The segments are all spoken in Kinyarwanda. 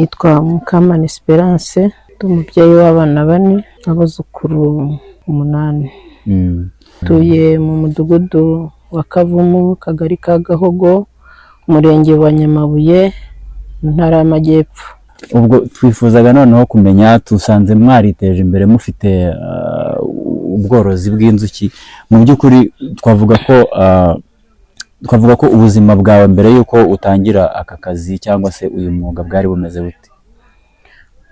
nitwa Mukamana Esperance, umubyeyi w'abana 4 n'abuzukuru 8. Tuye mu mudugudu wa Kavumu, kagari ka Gahogo, umurenge wa Nyamabuye, ntara y'Amajyepfo. Ubwo twifuzaga noneho kumenya, tusanze mwariteje imbere mufite ubworozi bw'inzuki. Mu by'ukuri twavuga ko ubuzima bwawe mbere yuko utangira aka kazi cyangwa se uyu mwuga bwari bumeze bute?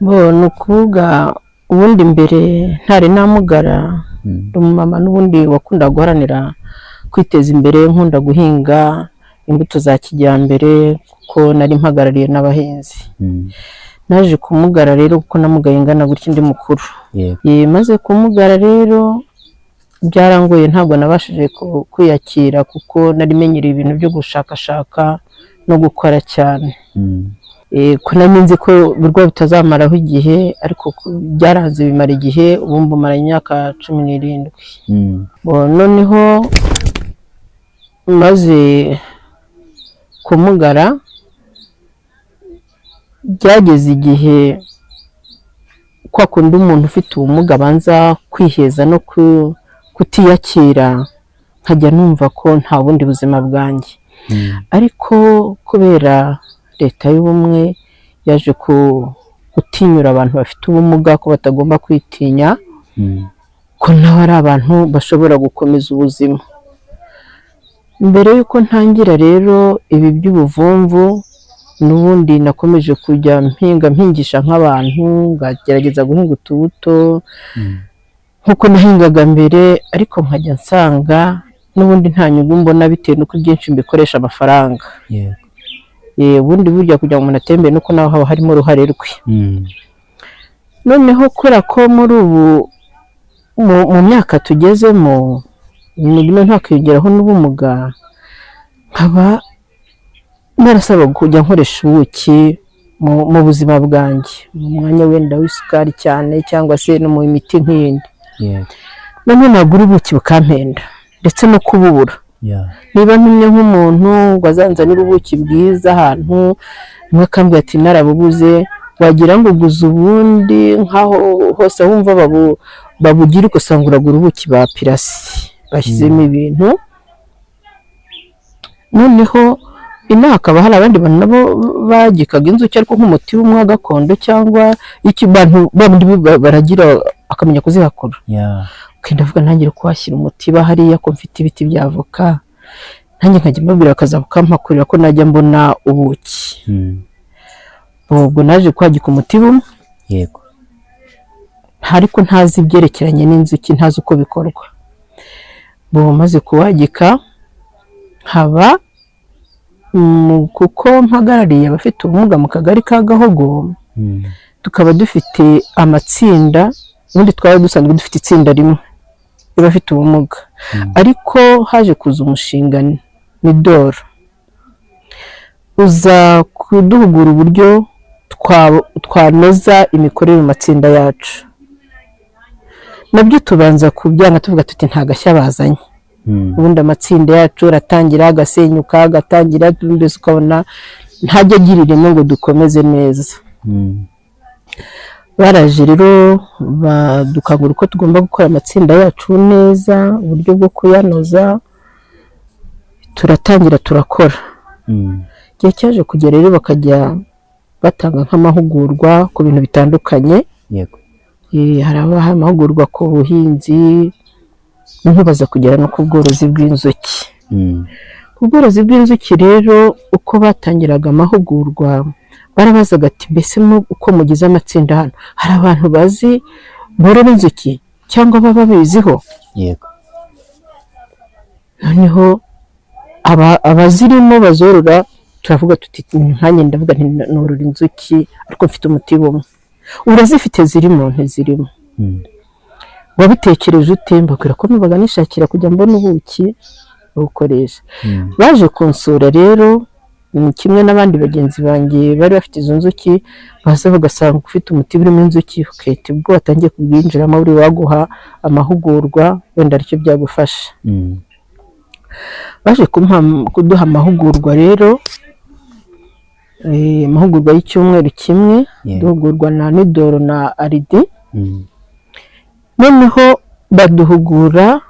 Ni ukuvuga ubundi mbere ntari namugara, umumama n'ubundi wakunda guharanira kwiteza imbere, nkunda guhinga imbuto za kijyambere kuko nari mpagarariye n'abahinzi. Naje kumugara rero kuko namugaye ngana gutya ndi mukuru. Maze kumugara rero byarangoye, ntabwo nabashije kwiyakira kuko nari menyereye ibintu byo gushakashaka no gukora cyane. Ko namenze ko birwa bitazamaraho igihe, ariko byaranze bimara igihe, ubu mbumara imyaka 17. Noneho maze kumugara byageze igihe kwa kundi umuntu ufite ubumuga abanza kwiheza no kutiyakira, nkajya numva ko nta bundi buzima bwanjye. Ariko kubera leta y'ubumwe yaje gutinyura abantu bafite ubumuga ko batagomba kwitinya, ko nabo ari abantu bashobora gukomeza ubuzima. Mbere yuko ntangira rero ibi by'ubuvumvu, n'ubundi nakomeje kujya mpingisha nk'abantu, ngagerageza guhinga utubuto nkuko nahingaga mbere, ariko nkajya nsanga n'ubundi nta nyungu mbona bitewe n'uko byinshi mbikoresha amafaranga. Ubundi burya kugira ngo umuntu atembe nuko naho haba harimo uruhare rwe. Noneho kubera ko muri ubu mu myaka tugezemo nibwo ntakiyongeraho n'ubumuga, nkaba narasaba kujya nkoresha ubuki mu buzima bwanjye, mu mwanya wenda w'isukari cyane cyangwa se no mu miti nk'iyindi. None nagura ubuki bukampenda ndetse no kububura. Niba ntumye nk'umuntu ngo azanzanire ubuki bwiza ahantu, mwakambwira ati narabubuze, wagira ngo uguze ubundi nkaho hose wumva babugira, ugasanga uragura ubuki ba pirasi bashyizemo ibintu. Noneho hakaba hari abandi bantu nabo bagikaga inzuki ariko nk'umuti w'umwe gakondo cyangwa ikibantu baragira akamenya kuzihakura. Ndavuga ntangire kuhashyira umutiba hariya ko mfite ibiti bya avoka, nanjye nkajya mbabwira akaza bukampakurira ko najya mbona ubuki. Ubwo naje kwagika umutiba umwe, ariko ntazi ibyerekeranye n'inzuki, ntazi uko bikorwa. Maze kuwagika, haba kuko mpagarariye abafite ubumuga mu kagari ka Gahogo, tukaba dufite amatsinda, ubundi twaba dusanzwe dufite itsinda rimwe y'abafite ubumuga, ariko haje kuza umushinga Midoro uza kuduhugura uburyo twanoza imikorere mu matsinda yacu. Nabyo tubanza kubyanga tuvuga tuti nta gashya bazanye. Ubundi amatsinda yacu aratangira agasenyuka, agatangira mbese ukabona ntajya agira ireme ngo dukomeze neza. Baraje rero badukangura uko tugomba gukora amatsinda yacu neza, uburyo bwo kuyanoza, turatangira turakora. Igihe cyaje kugera rero bakajya batanga nk'amahugurwa ku bintu bitandukanye. Hari abaha amahugurwa ku buhinzi, nkubaza kugera no ku bworozi bw'inzuki. Ubworozi bw'inzuki rero uko batangiraga amahugurwa, barabazaga ati mbese uko mugize amatsinda hano, hari abantu bazi borora inzuki cyangwa baba babiziho? Noneho abazirimo bazorora turavuga tuti nkanjye ndavuga nti norora inzuki ariko mfite umutiba umwe. Urazifite zirimo ntizirimo? Wabitekereje ute? Mbabwira ko nubaga nishakira kujya mbona ubuki bukoresha. Baje kunsura rero, kimwe n'abandi bagenzi banjye bari bafite izo nzuki, baza bagasanga ufite umutiba urimo inzuki, ukahita ubwo watangiye kubwinjiramo buri waguha amahugurwa wenda aricyo byagufasha. Baje kuduha amahugurwa rero, amahugurwa y'icyumweru kimwe Yeah. duhugurwa na Nidoro na Aridi. Mm. Noneho baduhugura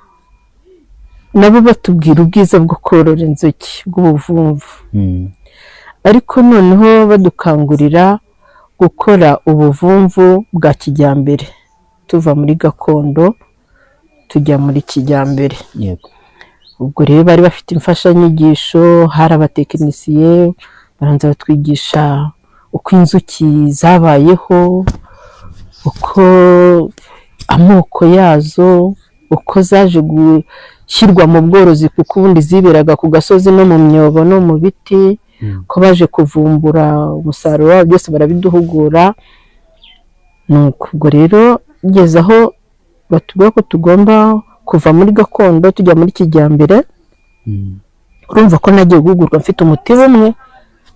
nabo batubwira ubwiza bwo korora inzuki bw'ubuvumvu, Mm. ariko noneho badukangurira gukora ubuvumvu bwa kijyambere, tuva muri gakondo tujya muri kijyambere. Yego. Ubwo rero bari bafite imfashanyigisho, hari abatekinisiye baranza batwigisha uko inzuki zabayeho, uko amoko yazo, uko zaje gushyirwa mu bworozi, kuko ubundi ziberaga ku gasozi no mu myobo no mu biti, ko baje kuvumbura umusaruro wabo, byose barabiduhugura. Nuko ubwo rero ugeze aho batubwira ko tugomba kuva muri gakondo tujya muri kijyambere. Mm. Urumva ko nagiye guhugurwa mfite umutiba umwe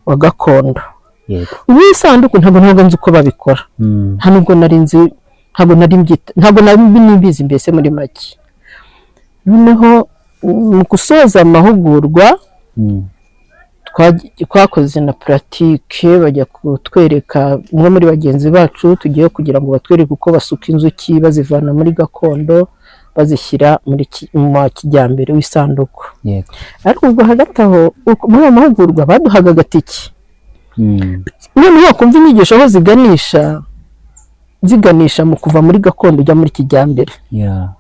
wa gakondo. Yego. Isanduku ntabwo nzi uko babikora, Mm. nta nubwo nari nzi, ntabwo nari nibizi mbese muri make. Noneho mu gusoza amahugurwa Mm. twakoze na puratike, bajya kutwereka umwe muri bagenzi bacu tugiye kugira ngo batwereke uko basuka inzuki bazivana muri gakondo bazishyira muri kijyambere w'isanduku. Yego. Ariko ubwo hagati aho muri ayo mahugurwa baduhaga agatike. Mm. Noneho wakumva inyigisho aho ziganisha mu kuva muri gakondo ujya muri kijyambere. Yeah.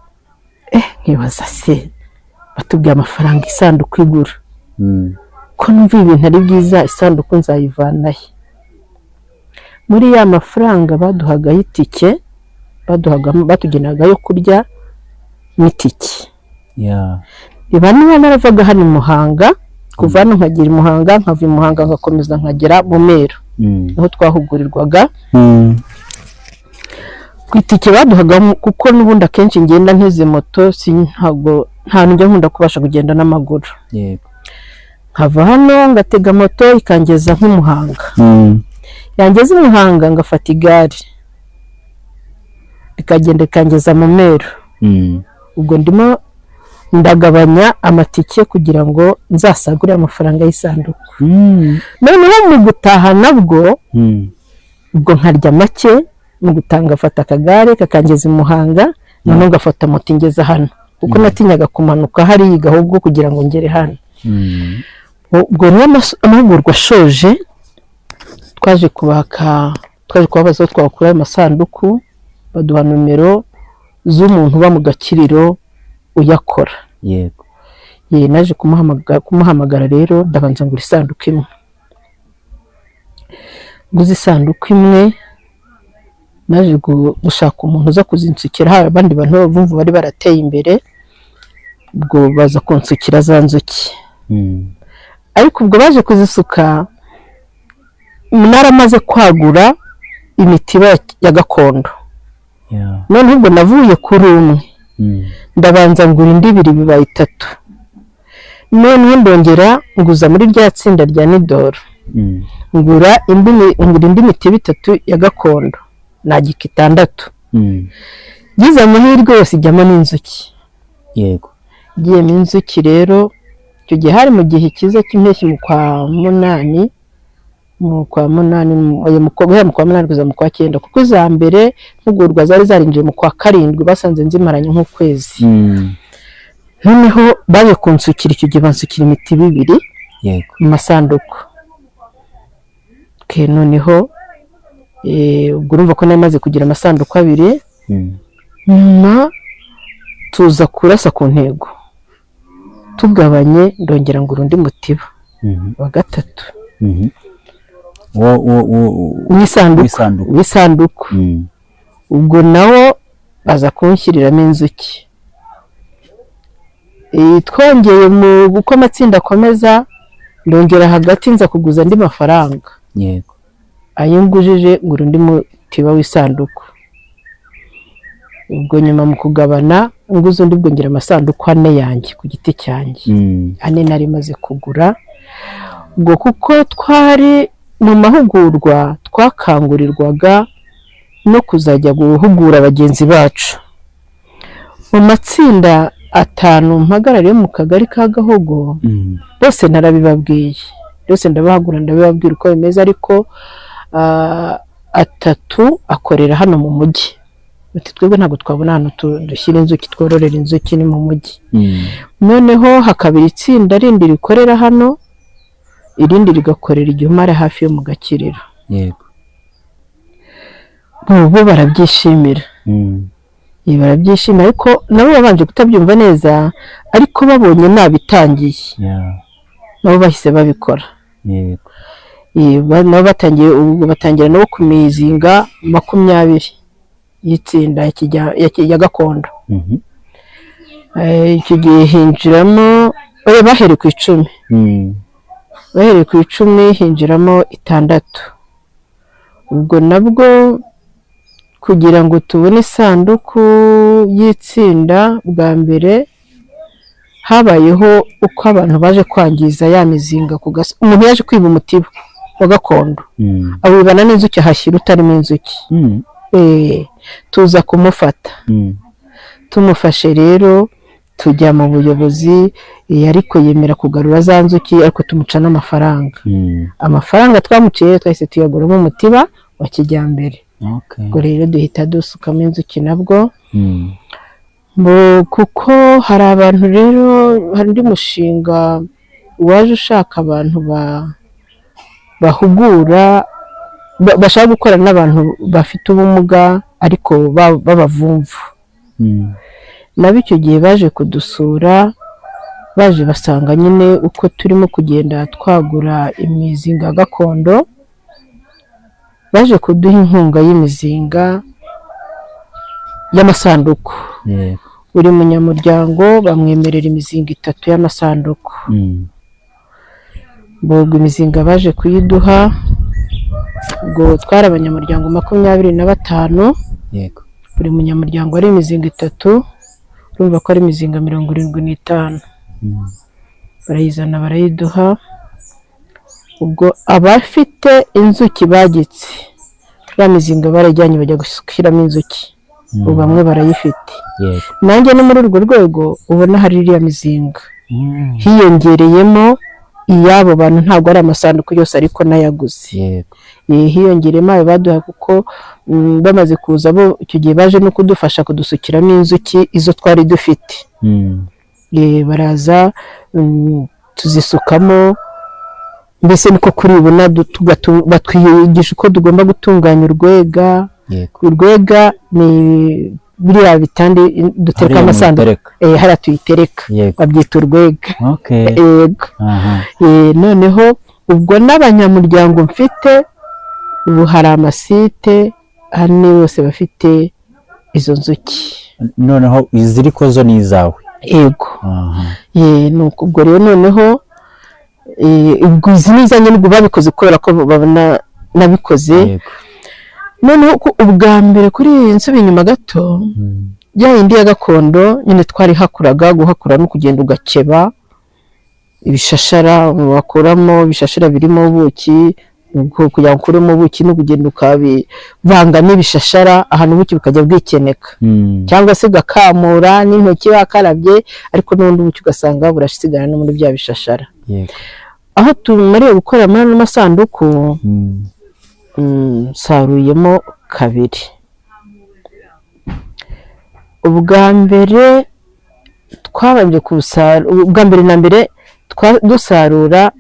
Nkibaza se batubwiye amafaranga isanduku igura, Mm. ko numva ibintu ari byiza, isanduku nzayivanahe? Muri ya mafaranga baduhagaho itike, batugenaga yo kurya n'itike. Yeah. Biba niba naravaga hano i Muhanga, kuva hano nkagira i Muhanga, nkava i Muhanga ngakomeza nkagera mu Meru, Mm. aho twahugurirwaga. Mm. Ku itike baduhaga, kuko n'ubundi akenshi ngenda nteze moto, nta njya nkunda kubasha kugenda n'amaguru. Yego. Nkava hano ngatega moto ikangeza nk'Umuhanga, Mm. yangeza i Muhanga ngafata igare ikagenda ikangeza mu Meru. Mm. Ubwo ndimo ndagabanya amatike kugira ngo nzasagure amafaranga y'isanduku. Mm. Noneho mu gutaha nabwo Mm. ubwo nkarya make, mu gutanga afata akagare kakangeza i Muhanga, noneho ngafata moto ingeza hano, kuko natinyaga kumanuka hariya ahubwo kugira ngo ngere hano. Mm. Ubwo rero amahugurwa ashoje twaje kubabaza aho twakura ayo masanduku, baduha nomero z'umuntu uba mu Gakiriro uyakora. Yego. Naje kumuhamagara rero ndabanza ngura isanduku imwe. Nguze isanduku imwe, naje gushaka umuntu uza kuzinsukira, hari abandi bantu b'abavumvu bari barateye imbere, ubwo baza kunsukira za nzuki. Mm. Ariko ubwo baje kuzisuka naramaze kwagura imitiba ya gakondo. Yeah. None ubwo navuye kuri umwe, Mm. ndabanza ngura indi ibiri bibaye 3. Noneho ndongera nguza muri rya tsinda rya Nidoro, Mm. ngura indi mitiba 3 ya gakondo, nagika 6. Mm. Gize amahirwe yose ijyamo n'inzuki. Yego. Giyemo inzuki rero, icyo gihe hari mu gihe cyiza cy'impeshyi mu kwa munani kugeza mu kwa 9, kuko za mbere mpugurwa zari zarinjiye mu kwa 7, basanze nzimaranye nk'ukwezi. Mm. Noneho baje kunsukira, icyo gihe bansukira imitiba 2 Yego. mu masanduku. Noneho ubwo urumva ko nari maze kugira amasanduku 2. Mm. Nyuma tuza kurasa ku ntego, tugabanye ndongera ngura undi mutiba wa 3 w'isanduku. Ubwo nawo baza kunshyiriramo inzuki. Twongeye mu uko amatsinda akomeza, ndongera hagati nza kuguza andi mafaranga. Yego. Ayo ngujije ngura undi mutiba w'isanduku. Ubwo nyuma mu kugabana nguze undi, bwo ngira amasanduku 4 yanjye ku giti cyanjye. 4 nari maze kugura. Ubwo kuko twari mu mahugurwa twakangurirwaga no kuzajya guhugura bagenzi bacu. Mu matsinda 5 mpagarariye mu kagari ka Gahogo, bose narabibabwiye. byose ndabahagura ndabibabwira uko bimeze, ariko 3 akorera hano mu mujyi. Ati twebwe ntabwo twabona hano dushyira inzuki, twororera inzuki ni mu mujyi. Noneho hakabira itsinda rindi rikorera hano, irindi rigakorera igihumara hafi yo mu Gakiriro. Yego. Bo barabyishimira. Barabyishimira, ariko nabo babanje kutabyumva neza, ariko babonye nabitangiye nabo bahise babikora. Yego. Nabo batangira nabo kumizinga 20 y'itsinda ya gakondo. Icyo gihe hinjiramo bahereye ku 10. Bahereye ku 10 hinjiramo 6. Ubwo nabwo kugira ngo tubone isanduku y'itsinda bwa mbere habayeho uko abantu baje kwangiza ya mizinga ku gasi. Umuntu yaje kwiba umutiba wa gakondo, awibana n'inzuki ahashyira utarimo inzuki. Tuza kumufata. Tumufashe rero tujya mu buyobozi, ariko yemera kugarura za nzuki, ariko tumuca n'amafaranga. Amafaranga twamuciye twahise tuyaguramo umutiba wa kijyambere. Ubwo rero duhita dusukamo inzuki nabwo. Kuko hari abantu rero, hari undi mushinga waje ushaka abantu bahugura, bashaka gukora n'abantu bafite ubumuga ariko b'abavumvu. Nabo icyo gihe baje kudusura, baje basanga nyine uko turimo kugenda twagura imizinga gakondo, baje kuduha inkunga y'imizinga y'amasanduku. Buri munyamuryango bamwemerera imizinga 3 y'amasanduku. Ubwo imizinga baje kuyiduha, ubwo twari abanyamuryango 25. Yego. Buri munyamuryango ari imizinga 3, urumva ko ari imizinga 75. Barayizana barayiduha. Ubwo abafite inzuki bagitse, bamizinga barajyanye bajya gusukiramo inzuki. Ubu bamwe barayifite. Nanjye no muri urwo rwego ubona hari iriya mizinga hiyongereyemo iyabo bantu, ntabwo ari amasanduku yose ariko nayaguze. Hiyongereyemo ayo baduha, kuko bamaze kuza bo icyo gihe baje no kudufasha kudusukiramo inzuki izo twari dufite. Baraza tuzisukamo, mbese niko kuribona batwigisha uko tugomba gutunganya urwega. Urwega ni biriya bitandi dutereka amasanduku, hariya tuyitereka, babyita urwega. Yego. Noneho ubwo n'abanyamuryango mfite ubu hari amasite hano bose bafite izo nzuki. Noneho iziriko zo ni izawe? Yego. Nuko ubwo rero noneho ubwo izi nizanye nubwo babikoze kubera ko babona nabikoze. Noneho ubwa mbere kuri nsubi inyuma gato, ya yindi ya gakondo nyine twari guhakura no kugenda ugakeba ibishashara, wakuramo ibishashara birimo ubuki, kugira ngo ukuremo ubuki no kugenda ukabivanga n'ibishashara ahantu ubuki bukajya bwikeneka, cyangwa se gakamura n'intoki wakarabye, ariko n'ubundi ubuki ugasanga burashigana no muri bya bishashara. Aho tumariye gukora amano n'amasanduku, saruyemo 2. Ubwa mbere twabanje ubwa mbere na mbere dusarura,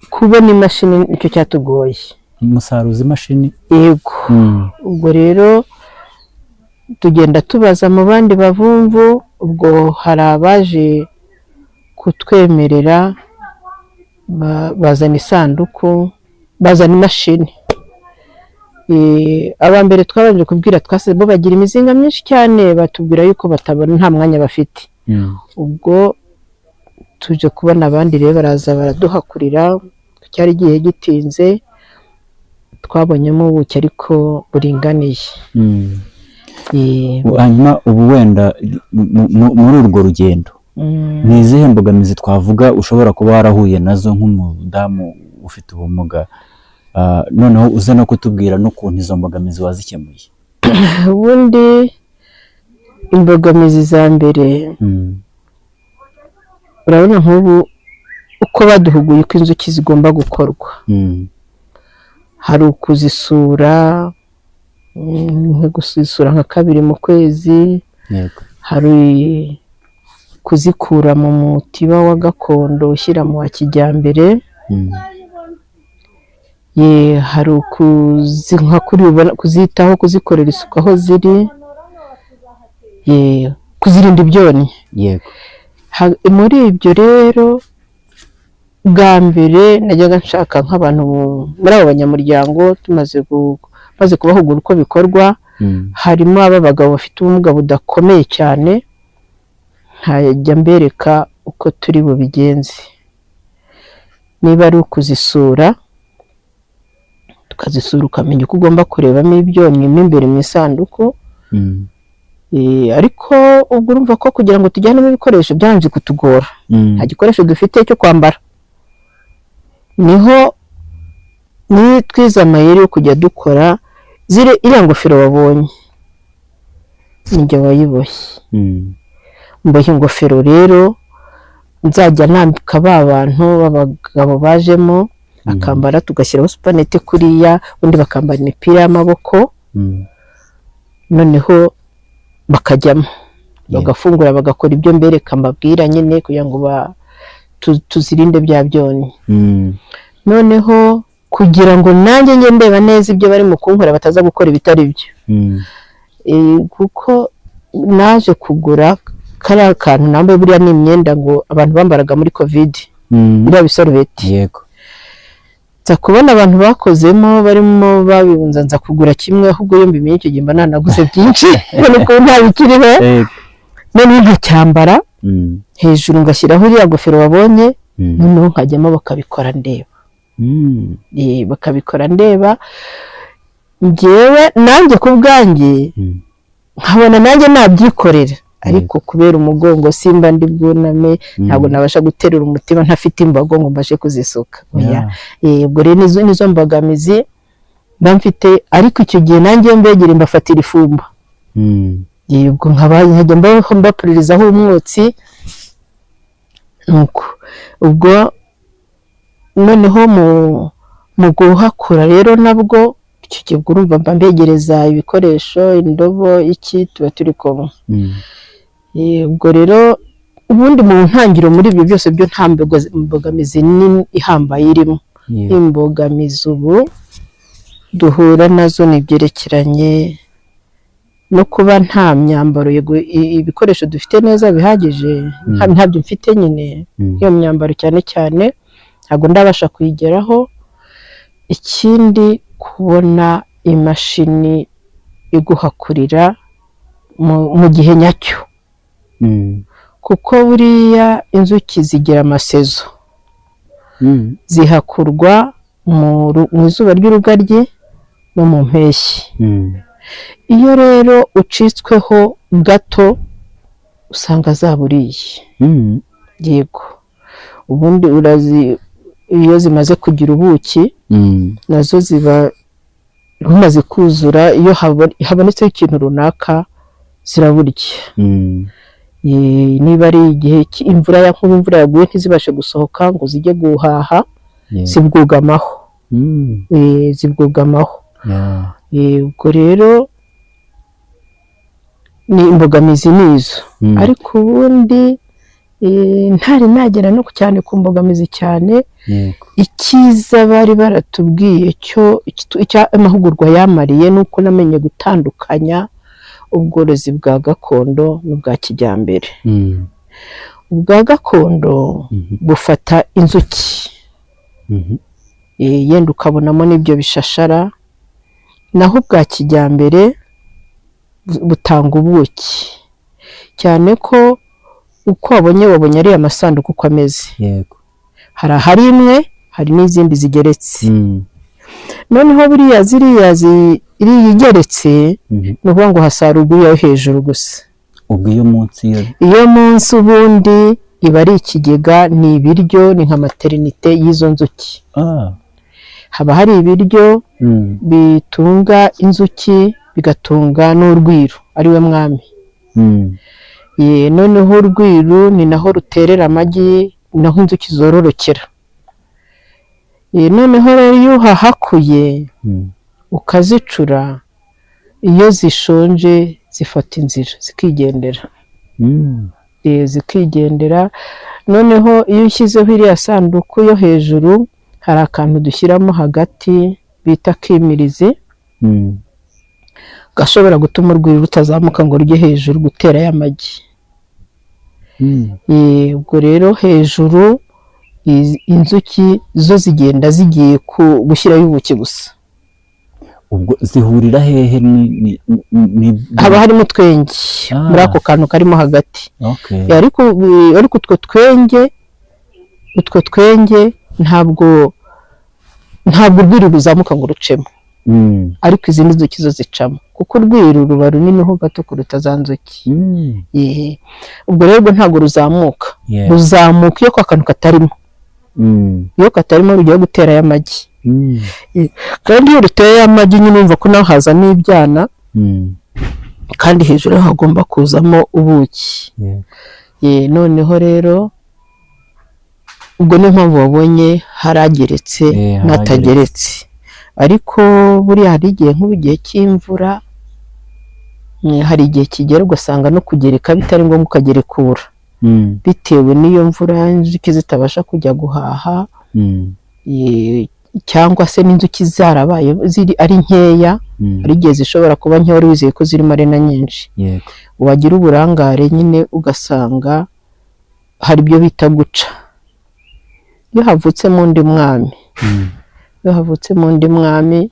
kubona imashini icyo cyatugoye. Musaruza imashini? Yego. Ubwo rero tugenda tubaza mu bandi bavumvu, ubwo hari abaje kutwemerera, bazana isanduku, bazana imashini. Abambere twabanje kubwira twase bo bagira imizinga myinshi cyane, batubwira yuko batabona nta mwanya bafite. Ubwo tuje kubona abandi rero baraza baraduhakurira, cyari gihe gitinze, twabonyemo ubuki ariko buringaniye. Hanyuma ubu wenda muri urwo rugendo ni izihe mbogamizi twavuga ushobora kuba warahuye nazo nk'umudamu ufite ubumuga, noneho uza no kutubwira n'ukuntu izo mbogamizi wazikemuye? Ubundi imbogamizi za mbere, urabona nk'ubu uko baduhuguye uko inzuki zigomba gukorwa. Hari ukuzisura, nko gusisura nka 2 mu kwezi. yego Hari kuzikura mu mutiba wa gakondo ushyira mu wa kijyambere. Hari nka kuzitaho, kuzikorera isuku aho ziri, kuzirinda ibyonnyi. yego Muri ibyo rero bwa mbere najyaga nshaka nk'abantu muri abo banyamuryango maze kubahugura uko bikorwa. Harimo ab'abagabo bafite ubumuga budakomeye cyane, nkajya mbereka uko turi bubigenze. Niba ari ukuzisura, tukazisura ukamenya uko ugomba kurebamo ibyonnyi mo imbere mu isanduku. Ariko ubwo urumva ko kugira ngo tujyanemo ibikoresho byanje kutugora, nta gikoresho dufite cyo kwambara. Niho twize amayeri yo kujya dukora iriya ngofero wabonye, ninjye wayiboshye. Mboshye ingofero rero nzajya nambika ba bantu b'abagabo bajemo, akambara tugashyiraho supanete kuriya, undi bakambara imipira y'amaboko, noneho bakajyamo bagafungura bagakora ibyo mbereka mbabwira nyine kugira ngo tuzirinde bya byonnyi. Noneho kugira ngo nanjye njye ndeba neza ibyo bari mu kunkora bataza gukora ibitari byo. Kuko naje kugura kariya kantu nambaye, buriya ni imyenda ngo abantu bambaraga muri covid, biriya bisarubeti. yego nza kubona abantu bakozemo barimo babibunza, nza kugura kimwe, ahubwo iyo mbimenye icyo gihe mba nanaguze byinshi nuko nta bikiriho. Noneho nkacyambara hejuru ngashyiraho iriya ngofero wabonye, noneho nkajyamo bakabikora ndeba. Bakabikora ndeba njyewe nanjye ku bwanjye nkabona nanjye nabyikorera, ariko kubera umugongo simba ndi bwuname, ntabwo nabasha guterura umutima ntafite imbago ngo mbashe kuzisuka. Ubwo rero nizo mbogamizi mba mfite, ariko icyo gihe nanjye mbegere mbafatira ifumba. Ubwo nkajya mbapuririzaho umwotsi, nuko ubwo noneho mu guhakura rero nabwo icyo gihe urumva mba mbegereza ibikoresho, indobo, iki tuba turi kumwe. Ubwo rero ubundi mu ntangiro muri ibyo byose byo nta mbogamizi nini ihambaye irimo. Imbogamizi ubu duhura nazo ni ibyerekeranye no kuba nta myambaro, ibikoresho dufite neza bihagije, ntabyo mfite nyine. Iyo myambaro cyane cyane ntabwo ndabasha kuyigeraho. Ikindi kubona imashini iguhakurira mu gihe nyacyo, kuko buriya inzuki zigira amasezo, zihakurwa mu izuba ry'urugaryi no mu mpeshyi. Iyo rero ucitsweho gato usanga zaburiye. Yego, ubundi iyo zimaze kugira ubuki nazo ziba rumaze kuzura, iyo habonetseho ikintu runaka ziraburya. Niba ari igihe imvura yaguye ntizibashe gusohoka ngo zijye guhaha, zibwugamaho. Zibwugamaho. Ubwo rero ni imbogamizi nizo. Ariko ubundi ntari nagera no cyane ku mbogamizi cyane. Icyiza bari baratubwiye icyo amahugurwa yamariye nuko namenye gutandukanya ubworozi bwa gakondo n'ubwa kijyambere. Ubwa gakondo bufata inzuki, yenda ukabonamo n'ibyo bishashara, naho ubwa kijyambere butanga ubuki, cyane ko uko wabonye ari amasanduku uko ameze. Hari ahari imwe, hari n'izindi zigeretse. Noneho buriya iriya igeretse ni ukuvuga ngo hasarurwa iyo hejuru gusa. ubwo iyo munsi ubundi iba ari ikigega, ni ibiryo, ni nka materinite y'izo nzuki. Haba hari ibiryo bitunga inzuki bigatunga n'urwiru ariwe mwami. Noneho urwiru ni naho ruterera amagi naho inzuki zororokera. Noneho rero iyo uhahakuye ukazicura, iyo zishonje zifata inzira zikigendera. Zikigendera. Noneho iyo ushyizeho iriya sanduku yo hejuru, hari akantu dushyiramo hagati bita kimirizi, gashobora gutuma urwiri rutazamuka ngo rujye hejuru gutera y'amagi. Ubwo rero hejuru inzuki zo zigenda zigiye gushyirayo ubuki gusa. ubwo zihurira hehe? Haba harimo utwenge muri ako kantu karimo hagati. Ariko utwo twenge ntabwo urwiri ruzamuka ngo rucemo, ariko izindi nzuki zo zicamo, kuko urwiri ruba runini ho gato kuruta za nzuki. Ubwo rero ntabwo ruzamuka, ruzamuka iyo kwa kantu katarimo. Iyo katarimo rugiye gutera y'amagi. Kandi iyo ruteye amagi nyine umva ko naho hazamo ibyana, kandi hejuru hagomba kuzamo ubuki. Noneho rero ubwo niyo mpamvu wabonye harageretse n'atageretse. Ariko buriya hari igihe nk'igihe cy'imvura, hari igihe kigera ugasanga no kugereka bitari ngombwa ukagerekura, bitewe n'iyo mvura inzuki zitabasha kujya guhaha, cyangwa se n'inzuki zarabaye ari nkeya, hari igihe zishobora kuba nkeya wari wizeye ko zirimo ari na nyinshi. Wagira uburangare nyine ugasanga hari ibyo bita guca. Iyo havutsemo undi mwami,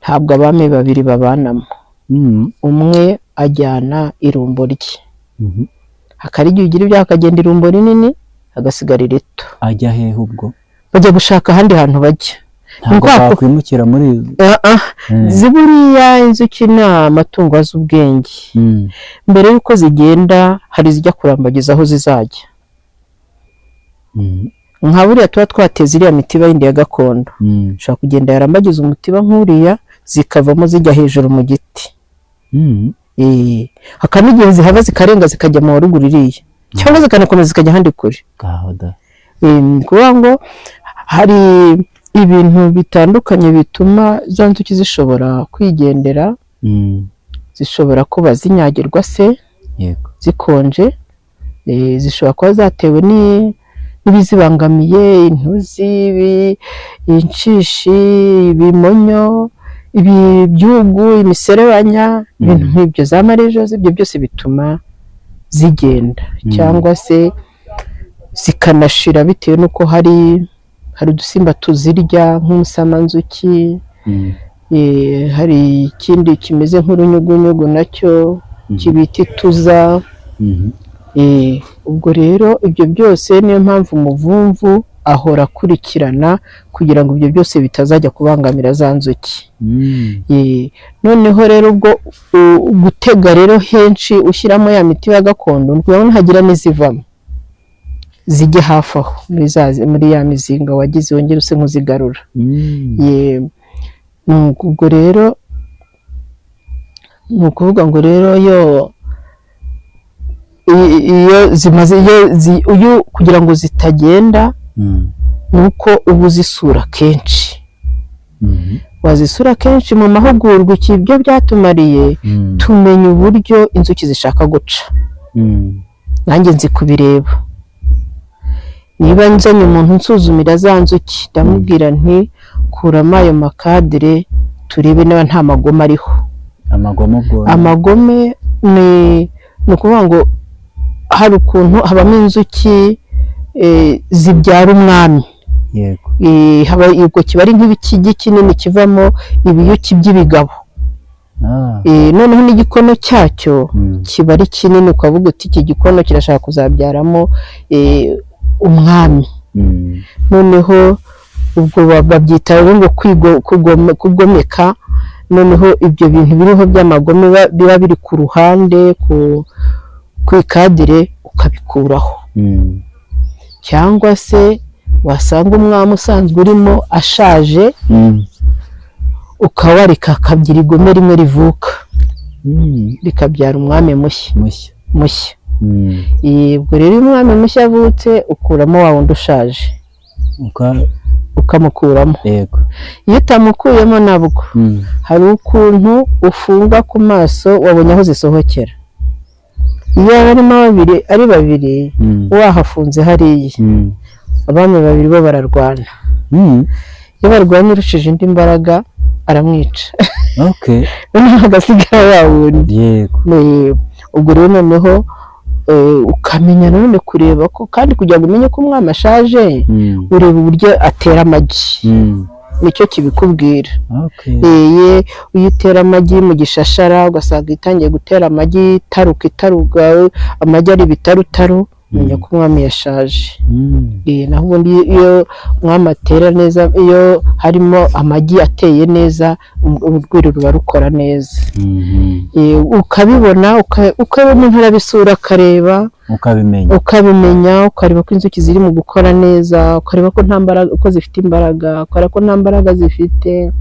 ntabwo abami babiri babanamo. Umwe ajyana irumbo rye, hakari igihe ugira ibyaha akagenda irumbo rinini hagasigara rito. Ajya hehe ubwo? Bajya gushaka ahandi hantu bajya. Ntabwo bakwimukira muri ziburiya inzuki ni amatungo azi ubwenge. Mbere y'uko zigenda hari zijya kurambagiza aho zizajya. Nka buriya tuba twateze iriya mitiba yindi ya gakondo, ushobora kugenda yarambagiza umutiba nk'uriya, zikavamo zijya hejuru mu giti. Hakaba igihe zihava zikarenga zikajya mu waruguru iriya, cyangwa zikanakomeza zikajya ahandi kure. Kuvuga ngo hari ibintu bitandukanye bituma za nzuki zishobora kwigendera. Zishobora kuba zinyagirwa se, zikonje, zishobora kuba zatewe n'ibizibangamiye, intuzi, inshishi, ibimonyo, ibibyugu, imiserebanya, ibintu nk'ibyo, za marejozi, ibyo byose bituma zigenda. Cyangwa se zikanashira bitewe n'uko hari udusimba tuzirya nk'umusamanzuki, hari ikindi kimeze nk'urunyugunyugu nacyo kibita ituza. Ubwo rero ibyo byose niyo mpamvu umuvumvu ahora akurikirana kugira ngo ibyo byose bitazajya kubangamira za nzuki. Noneho rero ubwo gutega rero henshi ushyiramo ya miti ya gakondo, urabona hagira n'izivamo zijye hafi aho muri ya mizinga wagize wongera use nk'uzigarura. Ubwo rero ni ukuvuga ngo rero iyo zimaze kugira ngo zitagenda, nuko uba uzisura kenshi. Wazisura kenshi mu mahugurwa, ibyo byatumariye tumenya uburyo inzuki zishaka guca. Nanjye nzi kubireba. Niba nzanye umuntu nsuzumira za nzuki, ndamubwira nti kuramo ayo makadire turebe niba nta magome ariho. Amagome ni ukuvuga ngo hari ukuntu habamo inzuki zibyara umwami. Ubwo kiba ari nk'ibikigi kinini kivamo ibiyuki by'ibigabo. Noneho n'igikono cyacyo kiba ari kinini, ukavuga uti iki gikono kirashaka kuzabyaramo umwami. Noneho ubwo babyita ngo kugomeka. Noneho ibyo bintu biriho by'amagome biba biri ku ruhande ku ikadire ukabikuraho. Cyangwa se wasanga umwami usanzwe urimo ashaje, ukawarika akabyira igome rimwe rivuka rikabyara umwami mushya. ubwo rero iyo umwami mushya avutse ukuramo wa wundi ushaje ukamukuramo. yego. Iyo utamukuyemo nabwo hari ukuntu ufunga ku maso wabonye aho zisohokera. Iyo barimo ari babiri wahafunze hariya abami babiri bo bararwana. Iyo barwanye urushije indi mbaraga aramwica. Noneho hagasigara wa wundi. Ubwo rero noneho ukamenya none kureba ko kandi kugira ngo umenye ko umwami ashaje ureba uburyo atera amagi. Nicyo kibikubwira. Iyo utera amagi mu gishashara ugasanga itangiye gutera amagi itaruga amagi ari bitarutaru menya ko umwami yashaje. Naho ubundi iyo umwami atera neza, iyo harimo amagi ateye neza urwiri ruba rukora neza. Ukabibona ukabona ntarabisura akareba ukabimenya ukareba ko inzuki ziri mu gukora neza, ukareba ko nta mbaraga, uko zifite imbaraga, ukareba ko nta mbaraga zifite.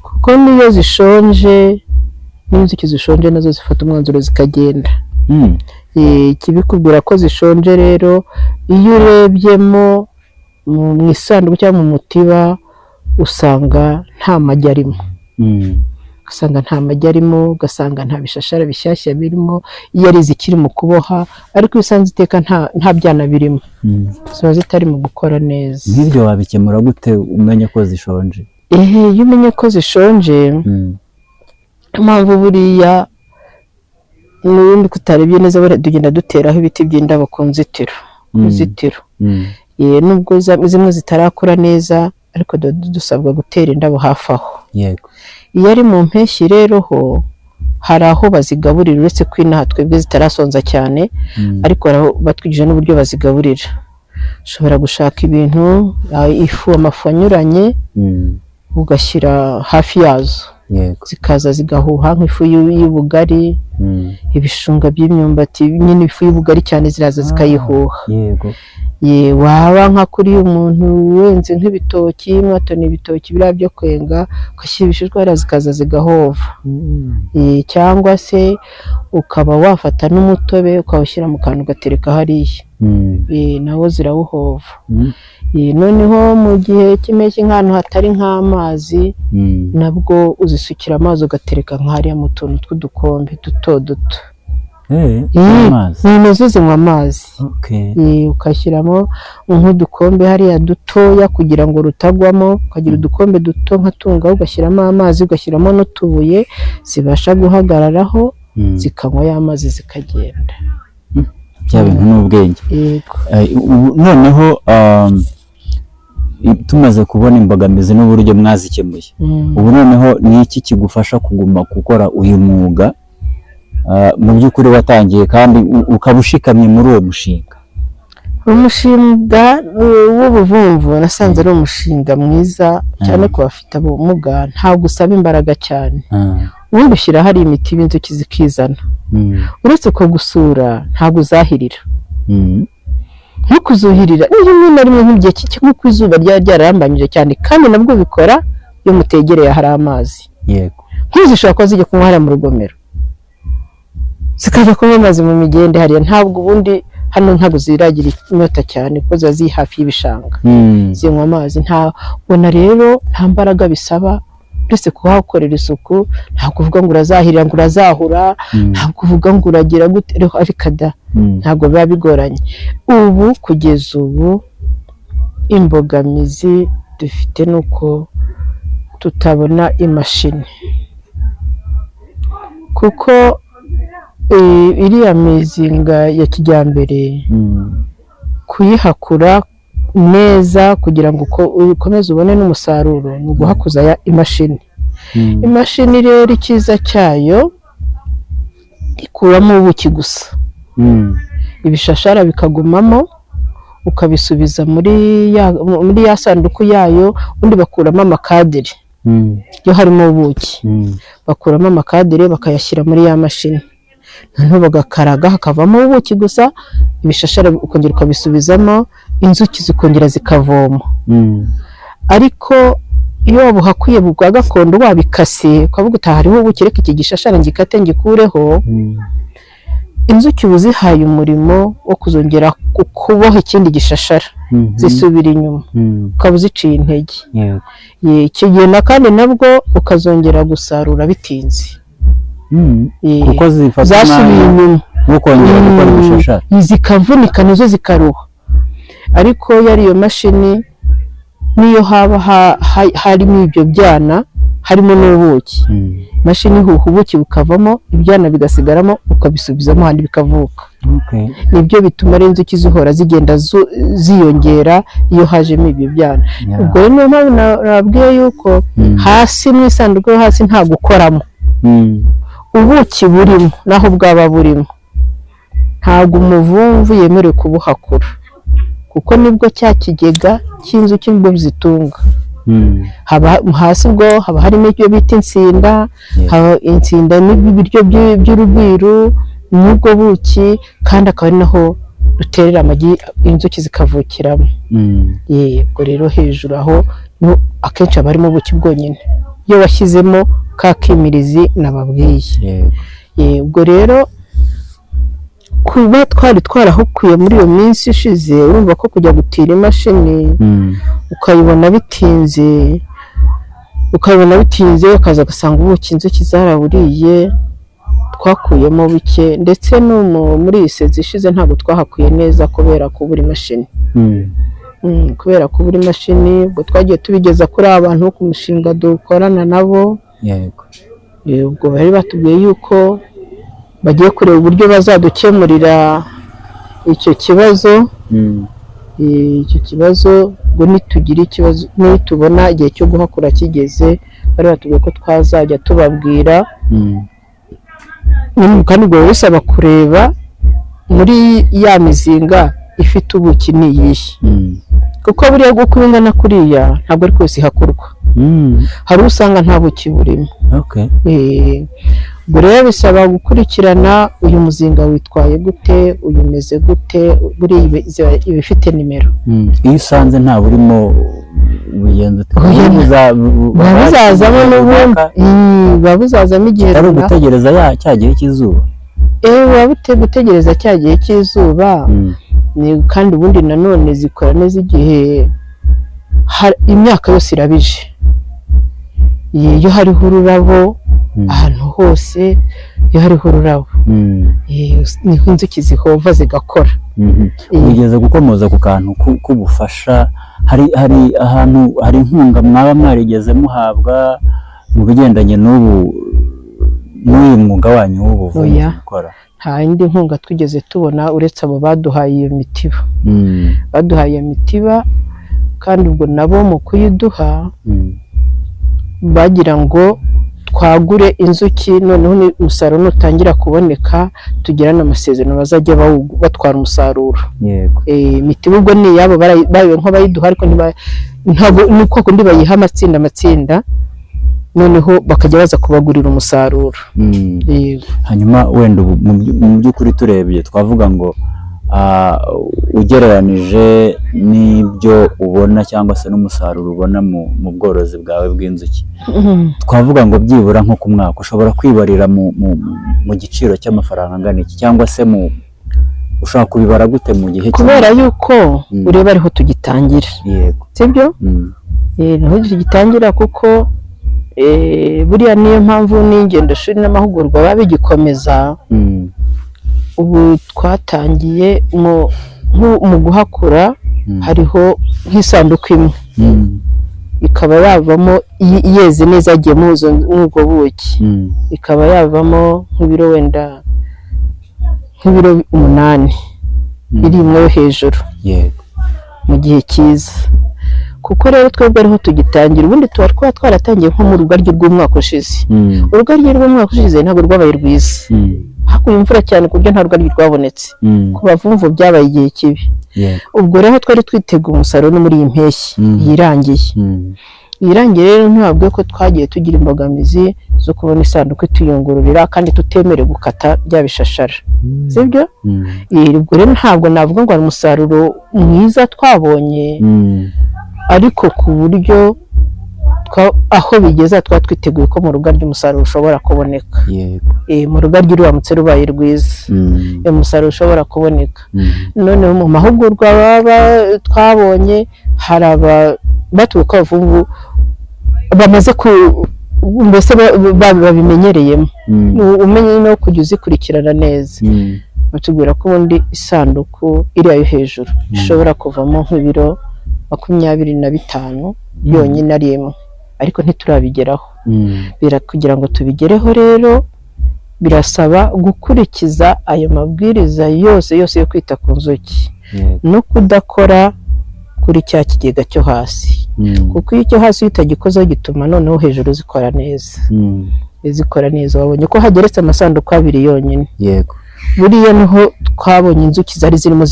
Kuko niyo zishonje, n'inzuki zishonje nazo zifata umwanzuro zikagenda. Kibikubwira ko zishonje rero iyo urebyemo mu isanduku cyangwa mu mutiba usanga nta magi arimo. Ugasanga nta magi arimo, ugasanga nta bishashara bishyashya birimo, iyo ari zikiri mu kuboha, ariko iyo usanze iteka nta byana birimo ziba zitari mu gukora neza. Nk'ibyo wabikemura gute umenye ko zishonje? Iyo umenye ko zishonje impamvu buriya n'ubundi kutarebye neza tugenda duteraho ibiti by'indabo ku ruzitiro. Nubwo zimwe zitarakura neza ariko dusabwa gutera indabo hafi aho. Iyo ari mu mpeshyi rero ho hari aho bazigaburira, uretse ko inaha twebwe zitarasonza cyane ariko batwigije n'uburyo bazigaburira. Ushobora gushaka ibintu, amafu anyuranye ugashyira hafi yazo zikaza zigahuha nk'ifu y'ubugari, ibishunga by'imyumbati, nyine ifu y'ubugari cyane ziraza zikayihuha. Waba nka kuri umuntu wenze nk'ibitoki, mwatona ibitoki biriya byo kwenga ugashyira ibishishwa hariya zikaza zigahova. Cyangwa se ukaba wafata n'umutobe ukawushyira mu kantu ugatereka hariya, nawo zirawuhova. Noneho mu gihe cy'impeshyi nk'ahantu hatari nk'amazi nabwo uzisukira amazi ugatereka nk'ahariya mu tuntu tw'udukombe duto duto. Nazo zinywa amazi. Ukashyiramo nk'udukombe hariya dutoya kugira ngo rutagwamo, ukagira udukombe duto nka tunga ugashyiramo amazi, ugashyiramo n'utubuye zibasha guhagararaho zikanywa ya mazi zikagenda. Bya bintu n'ubwenge. Noneho tumaze kubona imbogamizi n'uburyo mwazikemuye, ubu noneho ni iki kigufasha kuguma gukora uyu mwuga mu by'ukuri watangiye kandi ukaba ushikamye muri uwo mushinga? Umushinga w'ubuvumvu nasanze ari umushinga mwiza cyane ku bafite ubumuga, ntabwo usaba imbaraga cyane. Ubundi ushyira hari imiti y'inzuki zikizana, uretse ko gusura ntabwo uzahirira. Nko kuzuhirira rimwe na rimwe nk'igihe cy'uko izuba ryarambanyije cyane, kandi nabwo bikora iyo mutegereye hari amazi. Nk'izishobora kuba zijya kunywa hariya mu rugomero zikaza kunywa amazi mu migende hariya, ntabwo ubundi hano ntabwo ziragira inyota cyane kuko ziba ziri hafi y'ibishanga, zinywa amazi. Ntabona rero nta mbaraga bisaba, uretse kuhakorera isuku. Ntabwo uvuga ngo urazahirira ngo urazahura, ntabwo uvuga ngo uragira gute, ariko ntabwo biba bigoranye. Ubu kugeza ubu imbogamizi dufite nuko tutabona imashini, kuko iriya mizinga ya kijyambere kuyihakura neza kugira ngo ukomeze ubone n'umusaruro ni uguhakuza imashini. Imashini rero icyiza cyayo ikuramo ubuki gusa, ibishashara bikagumamo, ukabisubiza muri ya sanduku yayo, ubundi bakuramo amakadere yo harimo ubuki, bakuramo amakadere bakayashyira muri ya mashini, noneho bagakaraga hakavamo ubuki gusa, ibishashara ukongera ukabisubizamo, inzuki zikongera zikavoma. Ariko iyo wabuhakuye bwa gakondo wabikase ukavuga uti hariho ubuki, reka iki gishashara ngikate ngikureho, inzuki uba uzihaye umurimo wo kuzongera kuboha ikindi gishashara zisubira inyuma ukaba uziciye intege. Icyo gihe na kandi nabwo ukazongera gusarura bitinze kuko zasubiye inyuma ukongera gukora ibishashara zikavunika nazo zikaruha. ariko yari iyo mashini niyo haba harimo ibyo byana harimo n'ubuki, mashini ihuha ubuki bukavamo ibyana bigasigaramo ukabisubizamo handi bikavuka. Nibyo bituma rero inzuki zihora zigenda ziyongera iyo hajemo ibyo byana. Ubwo rero niyo mpamvu nababwiye yuko hasi mu isanduku yo hasi nta gukoramo, ubuki burimo naho bwaba burimo ntabwo umuvumvu yemerewe kubuhakura, kuko nibwo cya kigega cy'inzuki nibwo bizitunga. Hasi ubwo haba harimo ibyo bita insinda, insinda n'ibiryo by'urugwiro n'ubwo buki, kandi akaba ari naho duterera amagi inzuki zikavukiramo. Yego rero hejuru aho akenshi haba harimo ubuki bwonyine iyo washyizemo ka kimirizi nababwiye. Ubwo rero kuba twari twarahukuye muri iyo minsi ishize, urumva ko kujya gutira imashini ukayibona bitinze ukaza ugasanga ubuki inzuki zaraburiye, twakuyemo bike, ndetse no muri iyi sezi ishize ntabwo twahakuye neza kubera kubura imashini. Kubera kubura imashini ubwo twagiye tubigeza kuri abantu bo ku mushinga dukorana nabo. Ubwo bari batubwiye yuko bagiye kureba uburyo bazadukemurira icyo kibazo. Icyo kibazo ngo nitugira ikibazo, nitubona igihe cyo guhakura kigeze, bari batubwiye ko twazajya tubabwira. Kandi ubwo bisaba kureba muri ya mizinga ifite ubuki ni iyihe, kuko buriya uko ingana kuriya ntabwo ari kwese ihakurwa, hari usanga nta buki burimo. Ubwo rero bisaba gukurikirana uyu muzinga witwaye gute, uyu umeze gute, buriya iba ifite nimero. Iyo usanze nta burimo ubigenza buzazamo n'ubundi, buzazamo igihe ari ugutegereza cya gihe cy'izuba. Waba gutegereza cya gihe cy'izuba, kandi ubundi nanone zikora neza igihe imyaka yose irabije. Iyo hariho ururabo ahantu hose, iyo hariho ururabo niho inzuki zihova zigakora. Ugeze gukomoza ku kantu k'ubufasha, hari ahantu, hari inkunga mwaba mwarigeze muhabwa mu bigendanye n'uyu mwuga wanyu w'ubuvuzi mukora? Nta yindi nkunga twigeze tubona uretse abo baduhaye iyo mitiba. Baduhaye iyo mitiba, kandi ubwo nabo mu kuyiduha bagira ngo twagure inzuki, noneho umusaruro nutangira kuboneka tugirana amasezerano bazajya batwara umusaruro. Imitiba ubwo ni yabo bayiwe nk'abayiduha, ariko ntabwo ni ko kundi bayiha amatsinda, noneho bakajya baza kubagurira umusaruro. Hanyuma wenda mu by'ukuri turebye twavuga ngo ugereranije n'ibyo ubona cyangwa se n'umusaruro ubona mu bworozi bwawe bw'inzuki, twavuga ngo byibura nko ku mwaka ushobora kwibarira mu giciro cy'amafaranga angana iki, cyangwa se ushobora kubibara gute mu gihe kubera yuko ureba ariho tugitangira. Sibyo? Niho tugitangira, kuko buriya niyo mpamvu n'ingendo shuri n'amahugurwa baba bigikomeza. Ubu twatangiye mu guhakura, hariho nk'isanduku imwe ikaba yavamo yeze neza, agiye mw'ubwo buki ikaba yavamo nk'ibiro wenda nk'ibiro 8 iri imwe yo hejuru mu gihe cyiza. Kuko rero twebwe ariho tugitangira, ubundi tuba twaratangiye nko mu rugaryi rw'umwaka ushize. Urugaryi rw'umwaka ushize ntabwo rwabaye rwiza, hakuye imvura cyane ku buryo nta rugaryi rwabonetse, ku bavumvu byabaye igihe kibi. Ubwo rero twari twiteguye umusaruro no muri iyi mpeshyi yirangiye rero ntabwo ko twagiye tugira imbogamizi zo kubona isanduku ituyungururira, kandi tutemere gukata bya bishashara. Sibyo? Ubwo rero ntabwo navuga ngo ari umusaruro mwiza twabonye, ariko ku buryo aho bigeza twiteguye ko mu rugaryi umusaruro ushobora kuboneka. yego Mu rugaryi ruramutse rubaye rwiza umusaruro ushobora kuboneka. Noneho mu mahugurwa twabonye hari baturuka abavumvu bamaze mbese babimenyereyemo, umenye no kujya uzikurikirana neza. batubwira ko ubundi isanduku iriya yo hejuru ishobora kuvamo nk'ibiro 25 yonyine ari imwe, ariko ntiturabigeraho. Kugira ngo tubigereho rero birasaba gukurikiza ayo mabwiriza yose yo kwita ku nzuki no kudakora kuri cya kigega cyo hasi, kuko iyo icyo hasi utagikozeho gituma noneho hejuru zikora neza. Zikora neza, wabonye ko hageretse amasanduku 2 yonyine. yego Buriya niho twabonye inzuki zari zirimo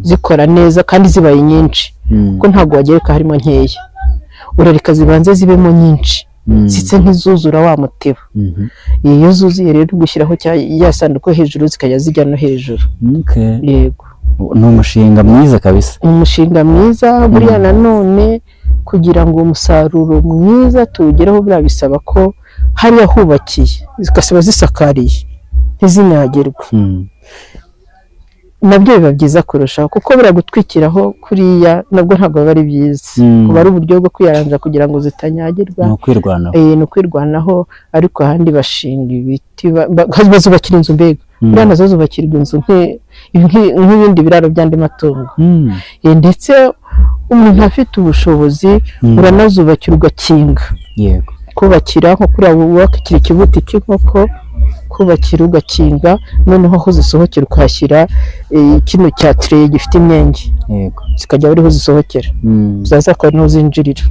zikora neza kandi zibaye nyinshi, kuko ntabwo wagereka harimo nkeya, urareka zibanze zibemo nyinshi zitse nk'izuzura wa mutiba. Iyo zuzuye rero gushyiraho ya sanduku hejuru zikajya zijya no hejuru. Yego, ni umushinga mwiza kabisa, umushinga mwiza. Buriya nanone kugira ngo umusaruro mwiza tuwugereho bisaba ko hariya hubakiye, zigasaba zisakariye ntizinyagirwe. Nabyo biba byiza kurushaho, kuko buriya gutwikiraho kuriya nabwo ntabwo biba ari byiza. Kuba ari uburyo bwo kwiyaranja kugira ngo zitanyagirwa, ni ukwirwanaho. Ariko ahandi bashinga ibiti bazubakira inzu, mbega buriya nazo zubakirwa inzu nk'ibindi biraro by'andi matungo. Ndetse umuntu afite ubushobozi uranazubakira ugakinga. yego kubakira nko kuriya wubakira ikibuti cy'inkoko, kubakira ugakinga, noneho aho zisohokera ukahashyira kino cya tire gifite imyenge, zikajya buriho zisohokera, zazakora niho zinjirira.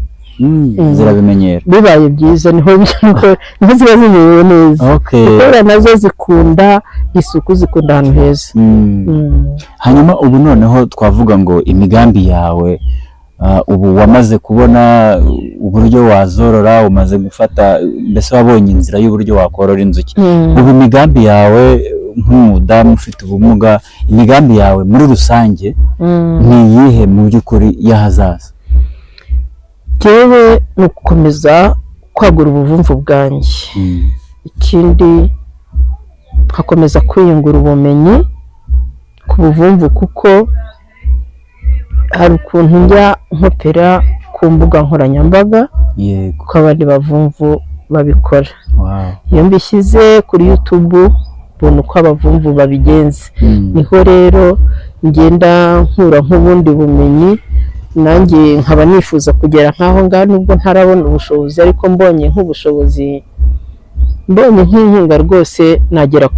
zirabimenyera. Bibaye byiza niho ziba zimerewe neza, kuko nazo zikunda isuku, zikunda ahantu heza. Hanyuma ubu noneho twavuga ngo imigambi yawe, ubu wamaze kubona uburyo wazorora, umaze gufata, mbese wabonye inzira y'uburyo wakorora inzuki. Ubu imigambi yawe nk'umudamu ufite ubumuga, imigambi yawe muri rusange ni iyihe mu by'ukuri y'ahazaza? Jewe ni ugukomeza kwagura ubuvumvu bwanjye. Ikindi nkakomeza kwiyungura ubumenyi ku buvumvu, kuko hari ukuntu njya nkopera ku mbuga nkoranyambaga kuko abandi bavumvu babikora. Iyo mbishyize kuri YouTube mbona uko abavumvu babigenza, niho rero ngenda nkura nk'ubundi bumenyi, nanjye nkaba nifuza kugera nk'aho ngaho, nubwo ntarabona ubushobozi, ariko mbonye nk'ubushobozi, mbonye nk'inkunga rwose nagera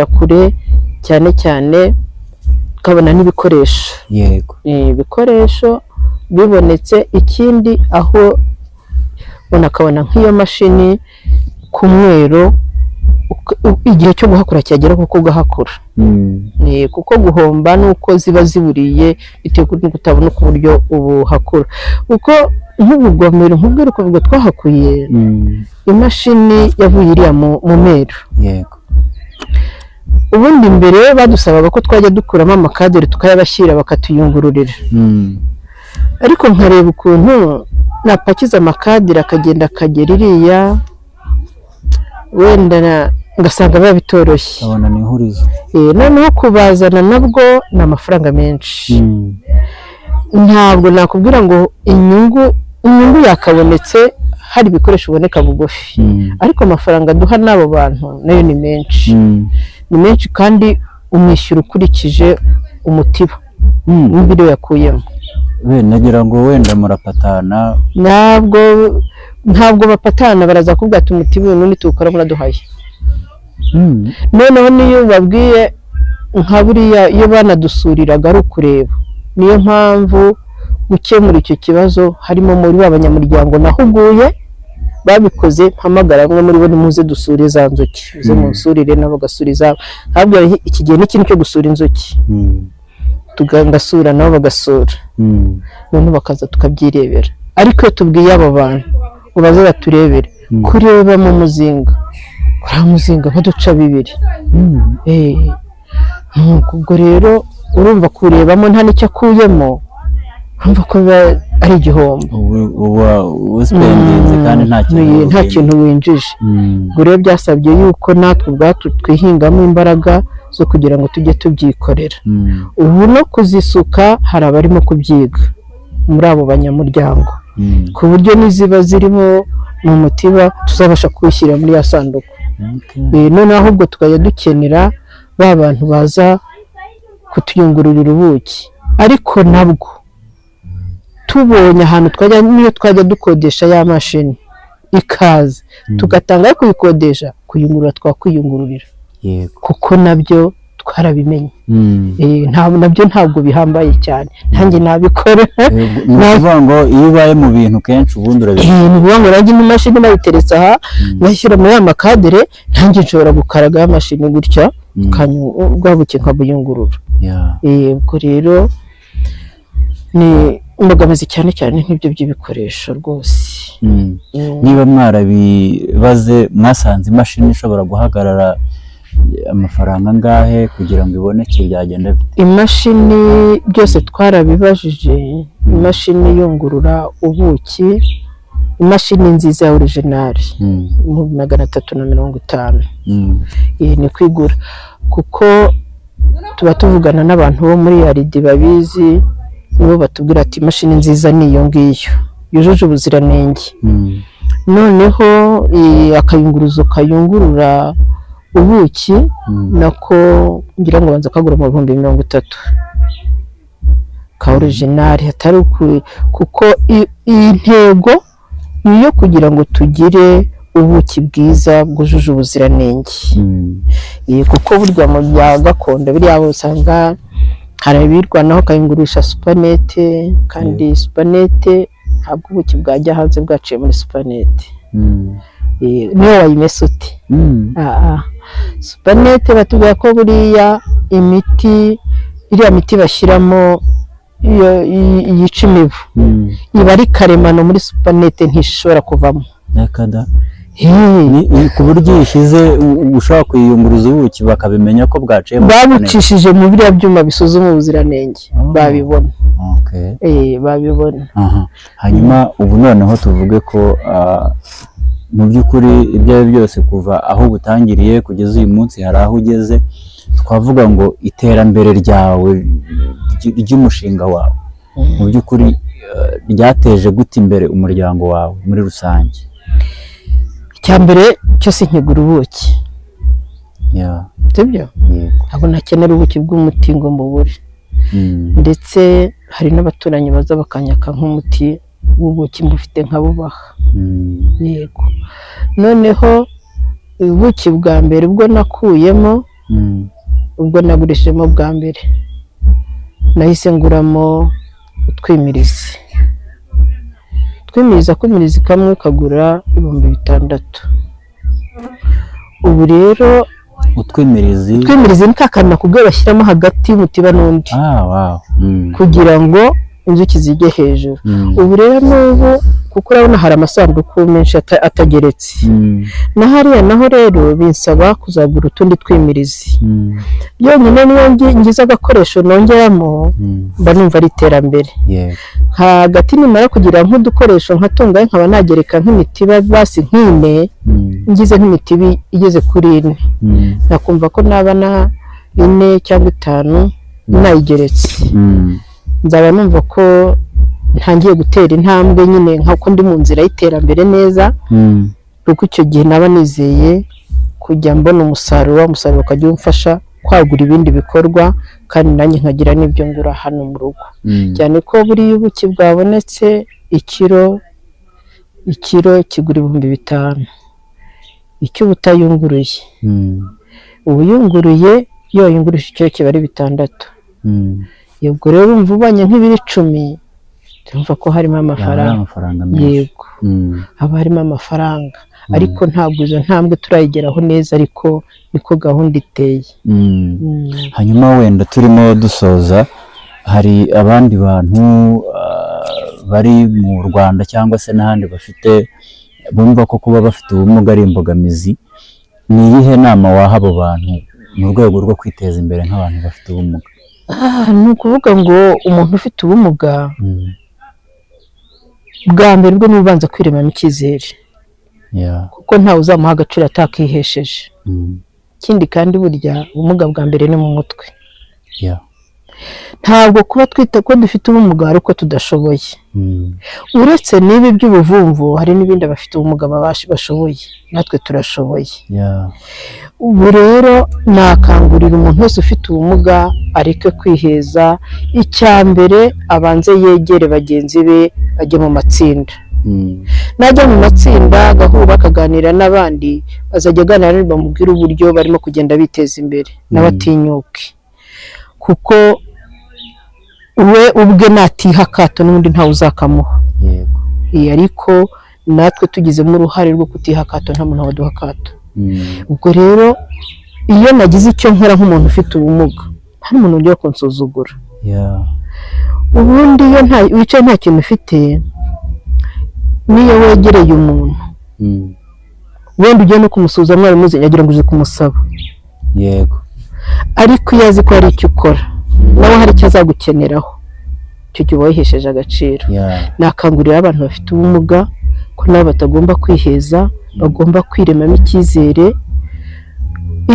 kure cyane cyane ukabona n'ibikoresho. Yego, ibikoresho bibonetse. Ikindi aho unakabona nk'iyo mashini ku mwero, igihe cyo guhakura cyagera kuko ugahakura. Kuko guhomba nuko ziba ziburiye bitewe n'uko utabona ku buryo ubuhakura. Kuko nk'ubugomero nk'ubwira kuvuga twahakuye imashini yavuye iriya mu mero. Yego, ubundi mbere badusabaga ko twajya dukuramo amakadere tukayabashyira bakatuyungururira, ariko nkareba ukuntu napakiza amakadere akagenda akagera iriya, wenda ngasanga biba bitoroshye. abona ni ihurizo. Noneho kubazana nabwo ni amafaranga menshi. Ntabwo nakubwira ngo inyungu yakabonetse hari ibikoresho uboneka bugufi, ariko amafaranga duha n'abo bantu nayo ni menshi. Ni menshi kandi umwishyura ukurikije umutiba n'ibiro yakuyemo. Nagira ngo wenda murapatana? Ntabwo bapatana, baraza kuvuga ati umutiba uyu n'undi tuwukora muraduhaye. Noneho niyo babwiye nka buriya iyo banadusuriraga ari ukureba. Niyo mpamvu gukemura icyo kibazo harimo muri abanyamuryango nahuguye babikoze, mpamagara bamwe muri bo nimuze dusure za nzuki, zo munsurire nabo gasura izabo. Ntabwo iki gihe n'ikindi cyo gusura inzuki, tugasura nabo bagasura, none bakaza tukabyirebera. Ariko iyo tubwiye abo bantu ngo baze baturebere, kureba mu muzinga, baduca 2. Ubwo rero urumva kurebamo nta n'icyo akuyemo, urumva ko ari igihombo, uba usipendinze kandi nta kintu winjije. Ubwo rero byasabye yuko natwe ubwacu twihingamo imbaraga zo kugira ngo tujye tubyikorera. Ubu no kuzisuka hari abarimo kubyiga muri abo banyamuryango, ku buryo n'iziba zirimo mu mutiba tuzabasha kuwushyira muri ya sanduku. Noneho ahubwo tukajya dukenera ba bantu baza kutuyungururira ubuki, ariko nabwo tubonye ahantu twajya, niyo twajya dukodesha ya mashini ikaza tugatanga kuyikodesha, kuyungurura twakwiyungururira, kuko nabyo twarabimenye. Nabyo ntabwo bihambaye cyane, nanjye nabikora. Ni ukuvuga ngo iyo ubaye mu bintu kenshi ubundi urabikora. Ni ukuvuga ngo nanjye n'imashini bayiteretse aha, bashyira muri ya makadere, nanjye nshobora gukaraga ya mashini gutya bwa buki nkabuyungurura. Ubwo rero ni imbogamizi cyane cyane nk'ibyo by'ibikoresho rwose. Niba mwarabibaze, mwasanze imashini ishobora guhagarara amafaranga angahe kugira ngo iboneke, byagenda bite? Imashini byose twarabibajije. Imashini yungurura ubuki, imashini nziza ya originali mu 350 ni kwigura, kuko tuba tuvugana n'abantu bo muri Yaridi babizi, nibo batubwira ati imashini nziza ni iyo ngiyo yujuje ubuziranenge. Noneho akayunguruzo kayungurura ubuki nako ngira ngo banza kagura mu 30,000 ka original, hatari kuko iyi ntego niyo kugira ngo tugire ubuki bwiza bwujuje ubuziranenge. Kuko burya mu bya gakondo biriya usanga harabirwanaho kayungurisha supanete, kandi supanete ntabwo ubuki bwajya hanze bwaciye muri supanete. Niyo wayimesa uti supanete batubwira ko buriya iriya miti bashyiramo yica imibu iba ari karemano, muri supanete ntishobora kuvamo. Ku buryo yishyize ushobora kuyiyunguruza ubuki bakabimenya ko bwaciye, babucishije mu biriya byuma bisuzuma ubuziranenge, babibona. Babibona. Hanyuma ubu noneho tuvuge ko mu by'ukuri ibyo ari byose kuva aho butangiriye kugeza uyu munsi hari aho ugeze, twavuga ngo iterambere ryawe ry'umushinga wawe mu by'ukuri ryateje gute imbere umuryango wawe muri rusange? Icyambere cyose nkigura ubuki, sibyo? Ntabwo nakenera ubuki bw'umuti ngo mbubure. Ndetse hari n'abaturanyi baza bakanyaka nk'umuti w'ubuki mbufite nkabubaha. Yego. Noneho ubuki bwa mbere ubwo nakuyemo, ubwo nagurishemo bwa mbere, nahise nguramo utwimirizi. Twimiriza kamwe kagura 6,000. Ubu rero utwimirizi ni kakana kubwo bashyiramo hagati y'umutiba n'undi, kugira ngo inzuki zijye hejuru. Ubu rero n'ubu kuko urabona hari amasanduku menshi atageretse, na hariya naho rero binsaba kuzagura utundi twimirizi. Byonyine niyo ngize agakoresho nongeramo mba numva ari iterambere. Hagati nimara kugira nk'udukoresho nkatungaye, nkaba nagereka nk'imitiba basi nk'ine, ngize nk'imitiba igeze kuri 4, nakumva ko nabana 4 cyangwa 5 nayigeretse, nzaba numva ko ntangiye gutera intambwe nyine nk'uko ndi mu nzira y'iterambere neza. Kuko icyo gihe naba nizeye kujya mbona umusaruro ukajya umfasha kwagura ibindi bikorwa, kandi nanjye nkagira n'ibyo ngura hano mu rugo. Cyane ko buriya ubuki bwabonetse ikiro kigura 5,000, icyo butayunguruye. Ubuyunguruye iyo yungurisha icyo kiba ari 6. Yego rero urumva ubanye nk'ibiri 10, urumva ko harimo amafaranga. Yego, haba harimo amafaranga, ariko ntabwo izo ntambwe turayigeraho neza, ariko niko gahunda iteye. Hanyuma wenda turimo dusoza, hari abandi bantu bari mu Rwanda cyangwa se n'ahandi bumva ko kuba bafite ubumuga ari imbogamizi. Ni iyihe nama waha abo bantu mu rwego rwo kwiteza imbere nk'abantu bafite ubumuga? Ni ukuvuga ngo umuntu ufite ubumuga bwa mbere bwo n'ubanza kwiremamo icyizere Yeah. kuko ntawe uzamuha agaciro atakihesheje. Ikindi kandi burya ubumuga bwa mbere ni mu mutwe. Yeah. Ntabwo kuba twita ko dufite ubumuga ari uko tudashoboye. Uretse n'ibi by'ubuvumvu hari n'ibindi abafite ubumuga bashoboye, natwe turashoboye. Yeah. Ubu rero nakangurira umuntu wese ufite ubumuga areke kwiheza. Icya mbere abanze yegere bagenzi be, ajye mu matsinda. Najya mu matsinda agahura akaganira n'abandi, azajya aganira bamubwira uburyo barimo kugenda biteza imbere n'abatinyuke, kuko we ubwe natiha akato n'undi ntawe uzakamuha. Yego. Ariko natwe tugizemo uruhare rwo kutiha akato nta muntu waduha akato. Ubwo rero iyo nagize icyo nkora nk'umuntu ufite ubumuga hari umuntu ugiye kunsuzugura. Yeah. Ubundi iyo wicaye nta kintu ufite, niyo wegereye umuntu wenda ugiye no kumusuhuza mwari muzi yagira ngo uje kumusaba. Yego. Ariko iyo azi ko hari icyo ukora nawe hari icyo azagukeneraho, icyo gihe wayihesheje agaciro. Yeah. Nakangurira abantu bafite ubumuga ko nabo batagomba kwiheza, bagomba kwiremamo icyizere,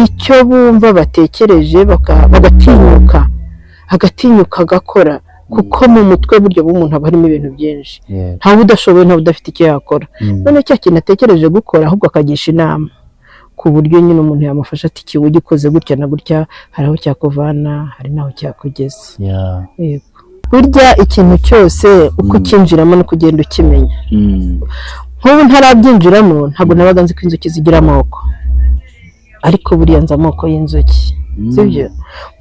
icyo bumva batekereje bagatinyuka agakora, kuko mu mutwe buryo bw'umuntu haba harimo ibintu byinshi. Yeah. Ntawe udashoboye, ntawe udafite icyo yakora. None cya kintu atekereje gukora ahubwo akagisha inama ku buryo nyine umuntu yamufasha ati kiwe gikoze gutya na gutya hari aho cyakuvana, hari naho cyakugeza. Yeah. Yego. Burya ikintu cyose uko ukinjiramo no kugenda ukimenya. Nk'ubu ntarabyinjiramo ntabwo nabaga nzi ko inzuki zigira amoko, ariko buriya nzi amoko y'inzuki. Sibyo?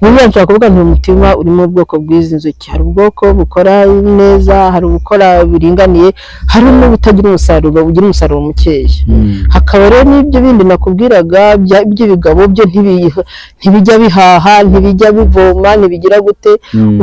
Buriya nshaka kuvuga nti umutima urimo ubwoko bw'izi nzuki. Hari ubwoko bukora neza, hari ubukora biringaniye, hari n'ubutagira umusaruro, bugira umusaruro mukeya. Hakaba rero n'ibyo bindi nakubwiraga by'ibigabo byo ntibijya bihaha, ntibijya bivoma, ntibigira gute.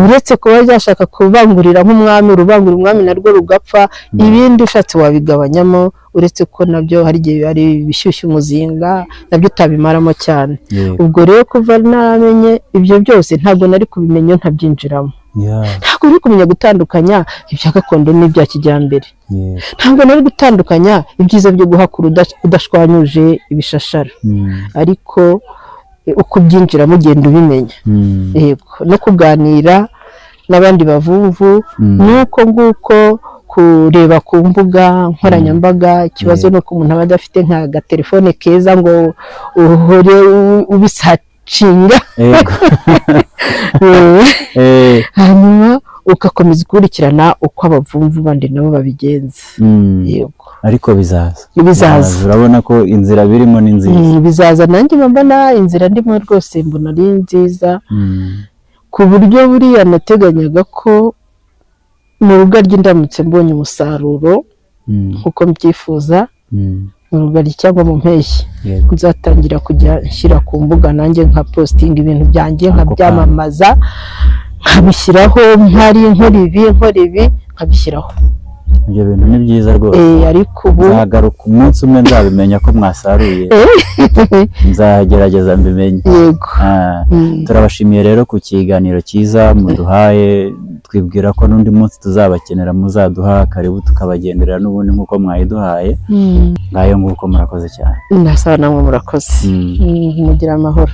Uretse kuba byashaka kubangurira nk'umwami, urubangura umwami narwo rugapfa, ibindi ushatse wabigabanyamo, uretse ko nabyo hari igihe ari bishyushya umuzinga, nabyo utabimaramo cyane. Ubwo rero kuva namenye ibyo byose ntabwo nari kubimenya ntabyinjiramo. Ntabwo nari kumenya gutandukanya ibya gakondo n'ibya kijyambere. Ntabwo nari gutandukanya ibyiza byo guhakura udashwanyuje ibishashara. Ariko uko byinjiramo ugenda ubimenya. Yego. No kuganira n'abandi bavumvu nuko nguko, kureba ku mbuga nkoranyambaga. Ikibazo ni uko umuntu aba adafite nka gatelefone keza ngo uhore ubisacinga. Hanyuma ugakomeza gukurikirana uko abavumvu bandi nabo babigenza. Yego. Ariko bizaza. Urabona ko inzira birimo ni nziza. Bizaza, nanjye mbona inzira ndimo rwose mbona ari nziza, ku buryo buriya nateganyaga ko mu rugaryi ndamutse mbonye umusaruro nkuko mbyifuza, mu rugaryi cyangwa mu mpeshyi, nzatangira kujya nshyira ku mbuga nanjye nka posting ibintu byanjye, nkabyamamaza, nkabishyiraho, nkora ibi nkabishyiraho. Ibyo bintu ni byiza rwose. Ariko ubu nzagaruka umunsi umwe nzabimenya ko mwasaruye. Nzagerageza mbimenye. Yego. Turabashimiye rero ku kiganiro cyiza muduhaye, twibwira ko n'undi munsi tuzabakenera muzaduha karibu tukabagenderera n'ubundi nk'uko mwayiduhaye. Ngayo nguko murakoze cyane. Ndasaba namwe murakoze. Mugira amahoro.